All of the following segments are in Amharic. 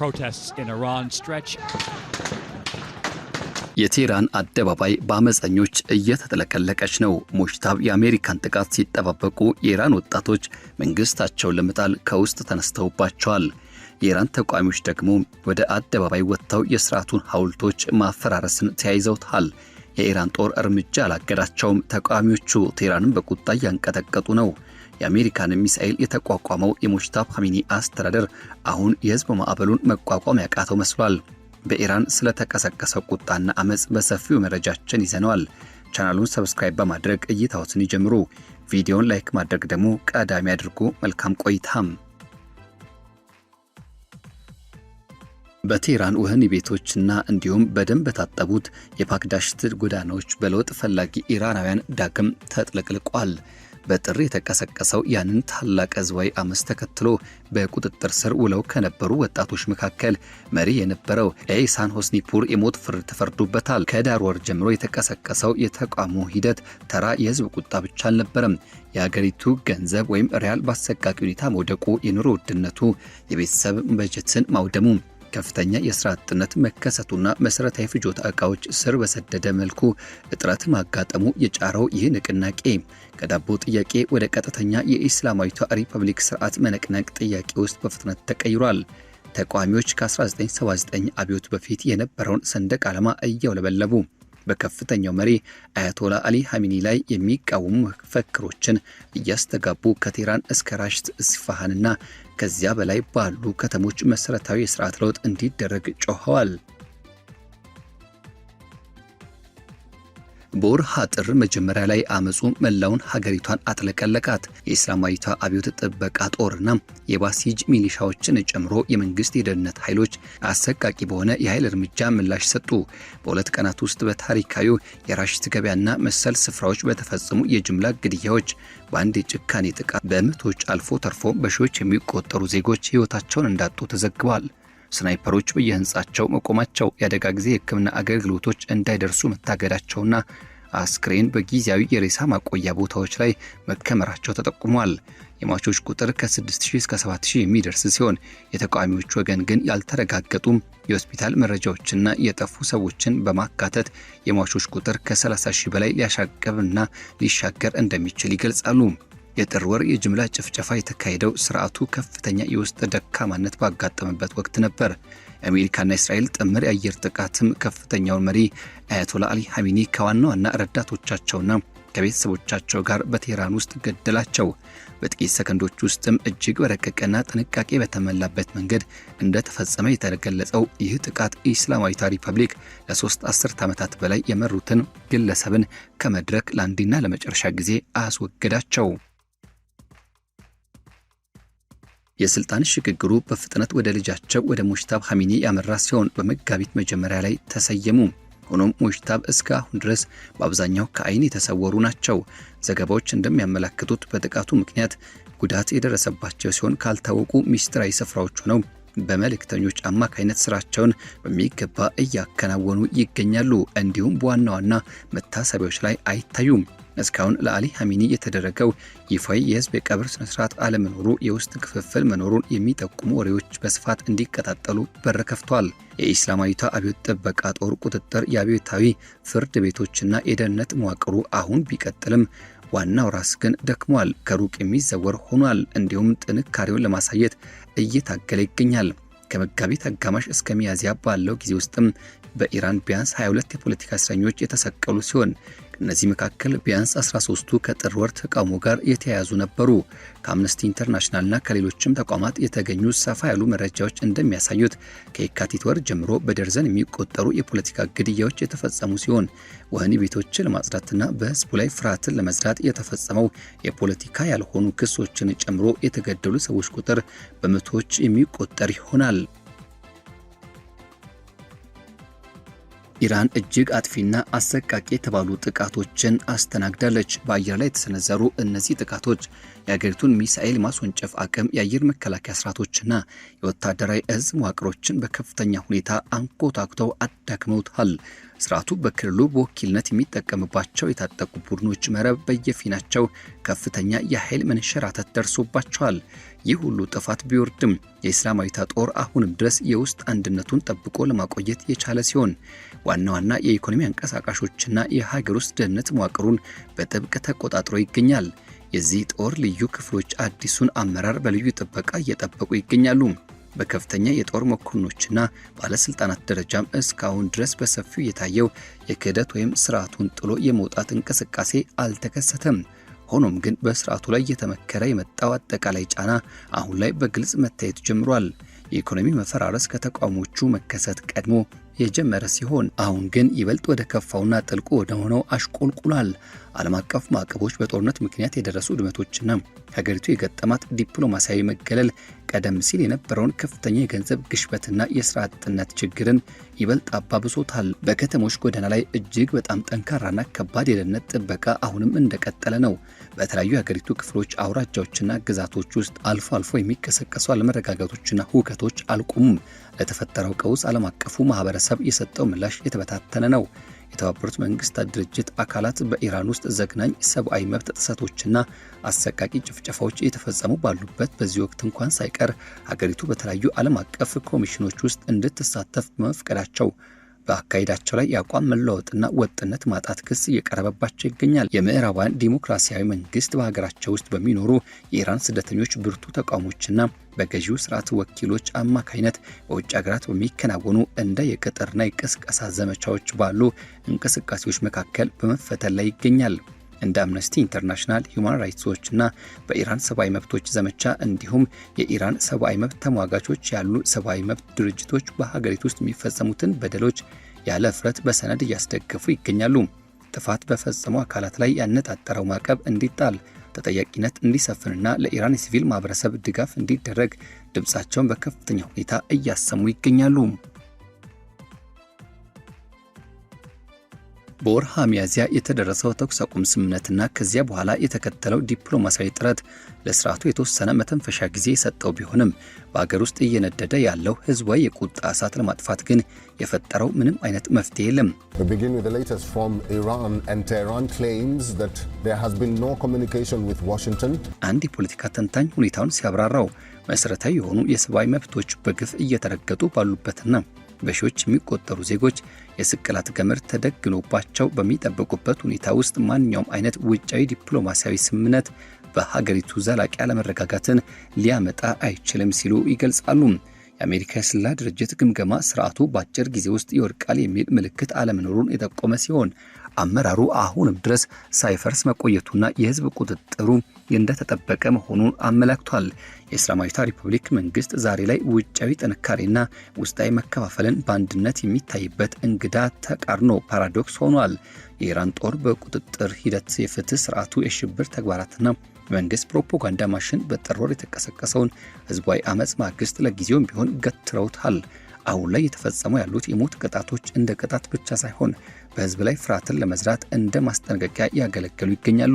protests in Iran stretch. የቴህራን አደባባይ በአመፀኞች እየተጠለቀለቀች ነው። ሙሽታብ የአሜሪካን ጥቃት ሲጠባበቁ የኢራን ወጣቶች መንግስታቸውን ለመጣል ከውስጥ ተነስተውባቸዋል። የኢራን ተቃዋሚዎች ደግሞ ወደ አደባባይ ወጥተው የሥርዓቱን ሐውልቶች ማፈራረስን ተያይዘውታል። የኢራን ጦር እርምጃ አላገዳቸውም። ተቃዋሚዎቹ ቴህራንን በቁጣ ያንቀጠቀጡ ነው። የአሜሪካን ሚሳኤል የተቋቋመው የሙሽታብ ኻሜኒ አስተዳደር አሁን የህዝብ ማዕበሉን መቋቋም ያቃተው መስሏል። በኢራን ስለተቀሰቀሰው ቁጣና አመጽ በሰፊው መረጃችን ይዘናል። ቻናሉን ሰብስክራይብ በማድረግ እይታዎትን ይጀምሩ። ቪዲዮውን ላይክ ማድረግ ደግሞ ቀዳሚ አድርጉ። መልካም ቆይታም። በቴህራን ወህኒ ቤቶችና እንዲሁም በደንብ በታጠቡት የፓክዳሽት ጎዳናዎች በለውጥ ፈላጊ ኢራናውያን ዳግም ተጥለቅልቋል። በጥሪ የተቀሰቀሰው ያንን ታላቅ ህዝባዊ አመጽ ተከትሎ በቁጥጥር ስር ውለው ከነበሩ ወጣቶች መካከል መሪ የነበረው ኢህሳን ሆስኒፑር የሞት ፍርድ ተፈርዶበታል። ከዳር ወር ጀምሮ የተቀሰቀሰው የተቃውሞ ሂደት ተራ የህዝብ ቁጣ ብቻ አልነበረም። የሀገሪቱ ገንዘብ ወይም ሪያል በአሰቃቂ ሁኔታ መውደቁ፣ የኑሮ ውድነቱ፣ የቤተሰብ በጀትን ማውደሙ፣ ከፍተኛ የሥራ አጥነት መከሰቱና መሰረታዊ ፍጆታ ዕቃዎች ስር በሰደደ መልኩ እጥረት ማጋጠሙ የጫረው ይህ ንቅናቄ ከዳቦ ጥያቄ ወደ ቀጥተኛ የኢስላማዊቷ ሪፐብሊክ ስርዓት መነቅነቅ ጥያቄ ውስጥ በፍጥነት ተቀይሯል። ተቃዋሚዎች ከ1979 አብዮት በፊት የነበረውን ሰንደቅ ዓላማ እያውለበለቡ በከፍተኛው መሪ አያቶላ አሊ ኻሜኒ ላይ የሚቃወሙ መፈክሮችን እያስተጋቡ ከቴህራን እስከ ራሽት፣ ኢስፋሃንና ከዚያ በላይ ባሉ ከተሞች መሰረታዊ የሥርዓት ለውጥ እንዲደረግ ጮኸዋል። በወርሃ ጥር መጀመሪያ ላይ አመጹ መላውን ሀገሪቷን አጥለቀለቃት። የእስላማዊቷ አብዮት ጥበቃ ጦርና የባሲጅ ሚሊሻዎችን ጨምሮ የመንግስት የደህንነት ኃይሎች አሰቃቂ በሆነ የኃይል እርምጃ ምላሽ ሰጡ። በሁለት ቀናት ውስጥ በታሪካዊው የራሽት ገበያና መሰል ስፍራዎች በተፈጸሙ የጅምላ ግድያዎች በአንድ የጭካኔ ጥቃት በመቶዎች አልፎ ተርፎ በሺዎች የሚቆጠሩ ዜጎች ሕይወታቸውን እንዳጡ ተዘግቧል። ስናይፐሮች በየህንጻቸው መቆማቸው፣ የአደጋ ጊዜ የሕክምና አገልግሎቶች እንዳይደርሱ መታገዳቸውና አስክሬን በጊዜያዊ የሬሳ ማቆያ ቦታዎች ላይ መከመራቸው ተጠቁሟል። የሟቾች ቁጥር ከ6000 እስከ 7000 የሚደርስ ሲሆን የተቃዋሚዎች ወገን ግን ያልተረጋገጡም የሆስፒታል መረጃዎችና የጠፉ ሰዎችን በማካተት የሟቾች ቁጥር ከ30000 በላይ ሊያሻቅብና ሊሻገር እንደሚችል ይገልጻሉ። የጥር ወር የጅምላ ጭፍጨፋ የተካሄደው ስርዓቱ ከፍተኛ የውስጥ ደካማነት ባጋጠመበት ወቅት ነበር። የአሜሪካና እስራኤል ጥምር የአየር ጥቃትም ከፍተኛውን መሪ አያቶላ አሊ ኻሜኒ ከዋና ዋና ረዳቶቻቸውና ከቤተሰቦቻቸው ጋር በቴህራን ውስጥ ገደላቸው። በጥቂት ሰከንዶች ውስጥም እጅግ በረቀቀና ጥንቃቄ በተሞላበት መንገድ እንደተፈጸመ የተገለጸው ይህ ጥቃት ኢስላማዊቷ ሪፐብሊክ ለ3 አስርት ዓመታት በላይ የመሩትን ግለሰብን ከመድረክ ለአንዴና ለመጨረሻ ጊዜ አስወገዳቸው። የስልጣን ሽግግሩ በፍጥነት ወደ ልጃቸው ወደ ሙሽታብ ኻሜኒ ያመራ ሲሆን በመጋቢት መጀመሪያ ላይ ተሰየሙ። ሆኖም ሙሽታብ እስካሁን ድረስ በአብዛኛው ከአይን የተሰወሩ ናቸው። ዘገባዎች እንደሚያመለክቱት በጥቃቱ ምክንያት ጉዳት የደረሰባቸው ሲሆን ካልታወቁ ሚስጥራዊ ስፍራዎች ሆነው በመልእክተኞች አማካይነት ስራቸውን በሚገባ እያከናወኑ ይገኛሉ። እንዲሁም በዋና ዋና መታሰቢያዎች ላይ አይታዩም። እስካሁን ለአሊ ኻሜኒ የተደረገው ይፋዊ የህዝብ የቀብር ስነስርዓት አለመኖሩ የውስጥ ክፍፍል መኖሩን የሚጠቁሙ ወሬዎች በስፋት እንዲቀጣጠሉ በር ከፍቷል። የኢስላማዊቷ አብዮት ጥበቃ ጦር ቁጥጥር የአብዮታዊ ፍርድ ቤቶችና የደህንነት መዋቅሩ አሁን ቢቀጥልም ዋናው ራስ ግን ደክሟል፣ ከሩቅ የሚዘወር ሆኗል። እንዲሁም ጥንካሬውን ለማሳየት እየታገለ ይገኛል። ከመጋቢት አጋማሽ እስከ ሚያዝያ ባለው ጊዜ ውስጥም በኢራን ቢያንስ 22 የፖለቲካ እስረኞች የተሰቀሉ ሲሆን ከነዚህ መካከል ቢያንስ 13ቱ ከጥር ወር ተቃውሞ ጋር የተያያዙ ነበሩ። ከአምነስቲ ኢንተርናሽናልና ከሌሎችም ተቋማት የተገኙ ሰፋ ያሉ መረጃዎች እንደሚያሳዩት ከየካቲት ወር ጀምሮ በደርዘን የሚቆጠሩ የፖለቲካ ግድያዎች የተፈጸሙ ሲሆን ወህኒ ቤቶችን ለማጽዳትና በህዝቡ ላይ ፍርሃትን ለመዝራት የተፈጸመው የፖለቲካ ያልሆኑ ክሶችን ጨምሮ የተገደሉ ሰዎች ቁጥር በመቶዎች የሚቆጠር ይሆናል። ኢራን እጅግ አጥፊና አሰቃቂ የተባሉ ጥቃቶችን አስተናግዳለች። በአየር ላይ የተሰነዘሩ እነዚህ ጥቃቶች የሀገሪቱን ሚሳኤል ማስወንጨፍ አቅም፣ የአየር መከላከያ ስርዓቶችና የወታደራዊ እዝ መዋቅሮችን በከፍተኛ ሁኔታ አንኮታኩተው አዳክመውታል። ስርዓቱ በክልሉ በወኪልነት የሚጠቀምባቸው የታጠቁ ቡድኖች መረብ በየፊናቸው ከፍተኛ የኃይል መንሸራተት ደርሶባቸዋል። ይህ ሁሉ ጥፋት ቢወርድም የእስላማዊቷ ጦር አሁንም ድረስ የውስጥ አንድነቱን ጠብቆ ለማቆየት የቻለ ሲሆን ዋና ዋና የኢኮኖሚ አንቀሳቃሾችና የሀገር ውስጥ ደህንነት መዋቅሩን በጥብቅ ተቆጣጥሮ ይገኛል። የዚህ ጦር ልዩ ክፍሎች አዲሱን አመራር በልዩ ጥበቃ እየጠበቁ ይገኛሉ። በከፍተኛ የጦር መኮንኖችና ባለስልጣናት ደረጃም እስካሁን ድረስ በሰፊው የታየው የክህደት ወይም ስርዓቱን ጥሎ የመውጣት እንቅስቃሴ አልተከሰተም። ሆኖም ግን በስርዓቱ ላይ እየተመከረ የመጣው አጠቃላይ ጫና አሁን ላይ በግልጽ መታየት ጀምሯል። የኢኮኖሚ መፈራረስ ከተቃውሞቹ መከሰት ቀድሞ የጀመረ ሲሆን አሁን ግን ይበልጥ ወደ ከፋውና ጥልቁ ወደ ሆነው አሽቆልቁሏል። ዓለም አቀፍ ማዕቀቦች፣ በጦርነት ምክንያት የደረሱ ውድመቶችና ሀገሪቱ የገጠማት ዲፕሎማሲያዊ መገለል ቀደም ሲል የነበረውን ከፍተኛ የገንዘብ ግሽበትና የስራ አጥነት ችግርን ይበልጥ አባብሶታል። በከተሞች ጎዳና ላይ እጅግ በጣም ጠንካራና ከባድ የደህንነት ጥበቃ አሁንም እንደቀጠለ ነው። በተለያዩ የሀገሪቱ ክፍሎች፣ አውራጃዎችና ግዛቶች ውስጥ አልፎ አልፎ የሚቀሰቀሱ አለመረጋጋቶችና ሁከቶች አልቆሙም። ለተፈጠረው ቀውስ ዓለም አቀፉ ማህበረሰብ የሰጠው ምላሽ የተበታተነ ነው። የተባበሩት መንግስታት ድርጅት አካላት በኢራን ውስጥ ዘግናኝ ሰብአዊ መብት ጥሰቶችና አሰቃቂ ጭፍጨፋዎች የተፈጸሙ ባሉበት በዚህ ወቅት እንኳን ሳይቀር ሀገሪቱ በተለያዩ ዓለም አቀፍ ኮሚሽኖች ውስጥ እንድትሳተፍ በመፍቀዳቸው በአካሄዳቸው ላይ የአቋም መለወጥና ወጥነት ማጣት ክስ እየቀረበባቸው ይገኛል። የምዕራባውያን ዲሞክራሲያዊ መንግስት በሀገራቸው ውስጥ በሚኖሩ የኢራን ስደተኞች ብርቱ ተቃውሞችና በገዢው ስርዓት ወኪሎች አማካይነት በውጭ ሀገራት በሚከናወኑ እንደ የቅጥርና የቅስቀሳ ዘመቻዎች ባሉ እንቅስቃሴዎች መካከል በመፈተን ላይ ይገኛል። እንደ አምነስቲ ኢንተርናሽናል፣ ሂውማን ራይትስ ዎች እና በኢራን ሰብአዊ መብቶች ዘመቻ እንዲሁም የኢራን ሰብአዊ መብት ተሟጋቾች ያሉ ሰብአዊ መብት ድርጅቶች በሀገሪቱ ውስጥ የሚፈጸሙትን በደሎች ያለ እፍረት በሰነድ እያስደገፉ ይገኛሉ። ጥፋት በፈጸሙ አካላት ላይ ያነጣጠረው ማዕቀብ እንዲጣል፣ ተጠያቂነት እንዲሰፍንና ለኢራን የሲቪል ማህበረሰብ ድጋፍ እንዲደረግ ድምጻቸውን በከፍተኛ ሁኔታ እያሰሙ ይገኛሉ። በወርሃ ሚያዝያ የተደረሰው ተኩስ አቁም ስምምነትና ከዚያ በኋላ የተከተለው ዲፕሎማሲያዊ ጥረት ለስርዓቱ የተወሰነ መተንፈሻ ጊዜ የሰጠው ቢሆንም በአገር ውስጥ እየነደደ ያለው ህዝባዊ የቁጣ እሳት ለማጥፋት ግን የፈጠረው ምንም አይነት መፍትሄ የለም። አንድ የፖለቲካ ተንታኝ ሁኔታውን ሲያብራራው መሰረታዊ የሆኑ የሰብአዊ መብቶች በግፍ እየተረገጡ ባሉበትና በሺዎች የሚቆጠሩ ዜጎች የስቅላት ገመድ ተደግኖባቸው በሚጠብቁበት ሁኔታ ውስጥ ማንኛውም አይነት ውጫዊ ዲፕሎማሲያዊ ስምምነት በሀገሪቱ ዘላቂ አለመረጋጋትን ሊያመጣ አይችልም ሲሉ ይገልጻሉ። የአሜሪካ የስለላ ድርጅት ግምገማ ስርዓቱ በአጭር ጊዜ ውስጥ ይወድቃል የሚል ምልክት አለመኖሩን የጠቆመ ሲሆን አመራሩ አሁንም ድረስ ሳይፈርስ መቆየቱና የህዝብ ቁጥጥሩ እንደተጠበቀ መሆኑን አመላክቷል። የእስላማዊቷ ሪፐብሊክ መንግስት ዛሬ ላይ ውጫዊ ጥንካሬና ውስጣዊ መከፋፈልን በአንድነት የሚታይበት እንግዳ ተቃርኖ ፓራዶክስ ሆኗል። የኢራን ጦር በቁጥጥር ሂደት የፍትህ ስርዓቱ የሽብር ተግባራትና መንግስት ፕሮፓጋንዳ ማሽን በጥር ወር የተቀሰቀሰውን ህዝባዊ አመጽ ማግስት ለጊዜውም ቢሆን ገትረውታል። አሁን ላይ የተፈጸሙ ያሉት የሞት ቅጣቶች እንደ ቅጣት ብቻ ሳይሆን በህዝብ ላይ ፍርሃትን ለመዝራት እንደ ማስጠንቀቂያ ያገለገሉ ይገኛሉ።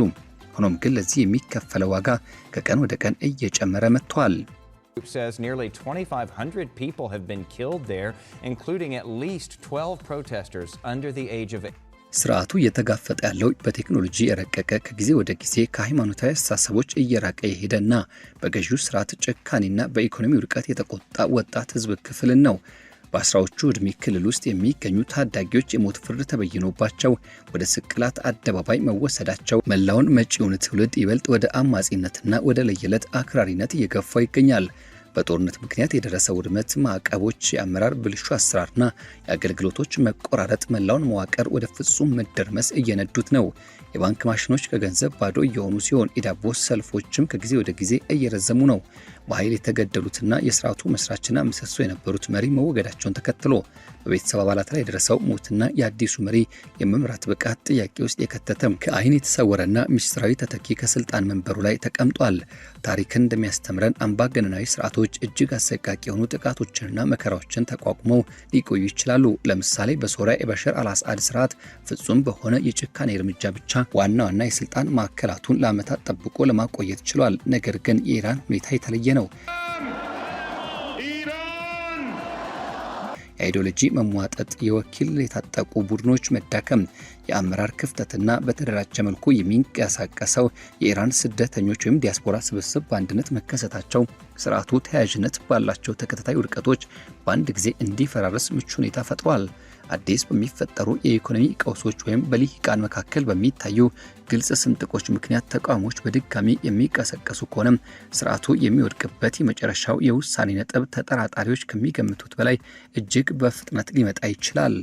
ሆኖም ግን ለዚህ የሚከፈለው ዋጋ ከቀን ወደ ቀን እየጨመረ መጥቷል። says nearly 2,500 people have been killed there, including at least 12 protesters under the age of 8. ስርዓቱ እየተጋፈጠ ያለው በቴክኖሎጂ የረቀቀ ከጊዜ ወደ ጊዜ ከሃይማኖታዊ አስተሳሰቦች እየራቀ የሄደና በገዢው ስርዓት ጭካኔና በኢኮኖሚ ውድቀት የተቆጣ ወጣት ህዝብ ክፍልን ነው። በአስራዎቹ ዕድሜ ክልል ውስጥ የሚገኙ ታዳጊዎች የሞት ፍርድ ተበይኖባቸው ወደ ስቅላት አደባባይ መወሰዳቸው መላውን መጪውን ትውልድ ይበልጥ ወደ አማጺነትና ወደ ለየለት አክራሪነት እየገፋው ይገኛል። በጦርነት ምክንያት የደረሰው ውድመት፣ ማዕቀቦች፣ የአመራር ብልሹ አሰራርና የአገልግሎቶች መቆራረጥ መላውን መዋቅር ወደ ፍጹም መደርመስ እየነዱት ነው። የባንክ ማሽኖች ከገንዘብ ባዶ እየሆኑ ሲሆን የዳቦ ሰልፎችም ከጊዜ ወደ ጊዜ እየረዘሙ ነው። በኃይል የተገደሉትና የስርዓቱ መስራችና ምሰሶ የነበሩት መሪ መወገዳቸውን ተከትሎ በቤተሰብ አባላት ላይ የደረሰው ሞትና የአዲሱ መሪ የመምራት ብቃት ጥያቄ ውስጥ የከተተም ከአይን የተሰወረና ምስጢራዊ ተተኪ ከስልጣን መንበሩ ላይ ተቀምጧል። ታሪክን እንደሚያስተምረን አምባገነናዊ ስርዓቶች እጅግ አሰቃቂ የሆኑ ጥቃቶችንና መከራዎችን ተቋቁመው ሊቆዩ ይችላሉ። ለምሳሌ በሶሪያ የበሽር አልአሳድ ስርዓት ፍጹም በሆነ የጭካኔ እርምጃ ብቻ ዋና ዋና የስልጣን ማዕከላቱን ለዓመታት ጠብቆ ለማቆየት ችሏል። ነገር ግን የኢራን ሁኔታ የተለየ ነው። የአይዲዮሎጂ መሟጠጥ፣ የወኪል የታጠቁ ቡድኖች መዳከም፣ የአመራር ክፍተትና በተደራጀ መልኩ የሚንቀሳቀሰው የኢራን ስደተኞች ወይም ዲያስፖራ ስብስብ በአንድነት መከሰታቸው ስርዓቱ ተያያዥነት ባላቸው ተከታታይ ውድቀቶች በአንድ ጊዜ እንዲፈራረስ ምቹ ሁኔታ ፈጥሯል። አዲስ በሚፈጠሩ የኢኮኖሚ ቀውሶች ወይም በልሂቃን መካከል በሚታዩ ግልጽ ስንጥቆች ምክንያት ተቃውሞች በድጋሚ የሚቀሰቀሱ ከሆነም ስርዓቱ የሚወድቅበት የመጨረሻው የውሳኔ ነጥብ ተጠራጣሪዎች ከሚገምቱት በላይ እጅግ በፍጥነት ሊመጣ ይችላል።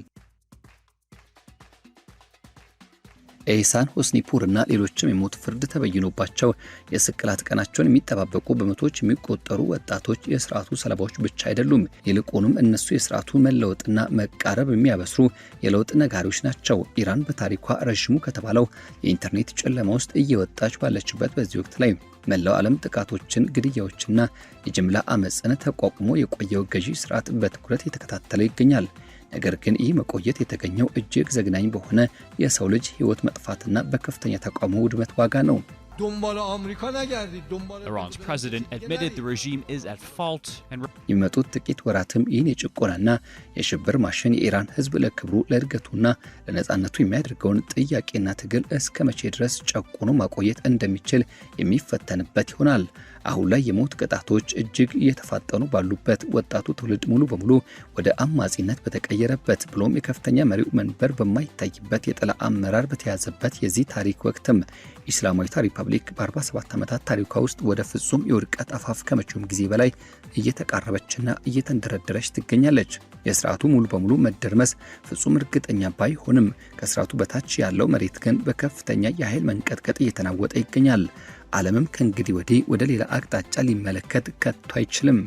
ኤህሳን ሆስኒፑር እና ሌሎችም የሞት ፍርድ ተበይኖባቸው የስቅላት ቀናቸውን የሚጠባበቁ በመቶዎች የሚቆጠሩ ወጣቶች የስርዓቱ ሰለባዎች ብቻ አይደሉም። ይልቁንም እነሱ የስርዓቱ መለወጥና መቃረብ የሚያበስሩ የለውጥ ነጋሪዎች ናቸው። ኢራን በታሪኳ ረዥሙ ከተባለው የኢንተርኔት ጨለማ ውስጥ እየወጣች ባለችበት በዚህ ወቅት ላይ መላው ዓለም ጥቃቶችን፣ ግድያዎችና የጅምላ አመፅን ተቋቁሞ የቆየው ገዢ ስርዓት በትኩረት የተከታተለ ይገኛል። ነገር ግን ይህ መቆየት የተገኘው እጅግ ዘግናኝ በሆነ የሰው ልጅ ህይወት መጥፋትና በከፍተኛ ተቃውሞ ውድመት ዋጋ ነው። Iran's president admitted the regime is at fault and የሚመጡት ጥቂት ወራትም ይህን የጭቆናና የሽብር ማሽን የኢራን ህዝብ ለክብሩ ለእድገቱና ለነጻነቱ የሚያደርገውን ጥያቄና ትግል እስከ መቼ ድረስ ጨቁኖ ማቆየት እንደሚችል የሚፈተንበት ይሆናል። አሁን ላይ የሞት ቅጣቶች እጅግ እየተፋጠኑ ባሉበት፣ ወጣቱ ትውልድ ሙሉ በሙሉ ወደ አማጺነት በተቀየረበት፣ ብሎም የከፍተኛ መሪው መንበር በማይታይበት የጥላ አመራር በተያዘበት የዚህ ታሪክ ወቅትም ኢስላማዊቷ ሪፐብሊክ በ47 ዓመታት ታሪኳ ውስጥ ወደ ፍጹም የውድቀት አፋፍ ከመቼውም ጊዜ በላይ እየተቃረበችና እየተንደረደረች ትገኛለች። የስርዓቱ ሙሉ በሙሉ መደርመስ ፍጹም እርግጠኛ ባይሆንም ከስርዓቱ በታች ያለው መሬት ግን በከፍተኛ የኃይል መንቀጥቀጥ እየተናወጠ ይገኛል። ዓለምም ከእንግዲህ ወዲህ ወደ ሌላ አቅጣጫ ሊመለከት ከቶ አይችልም።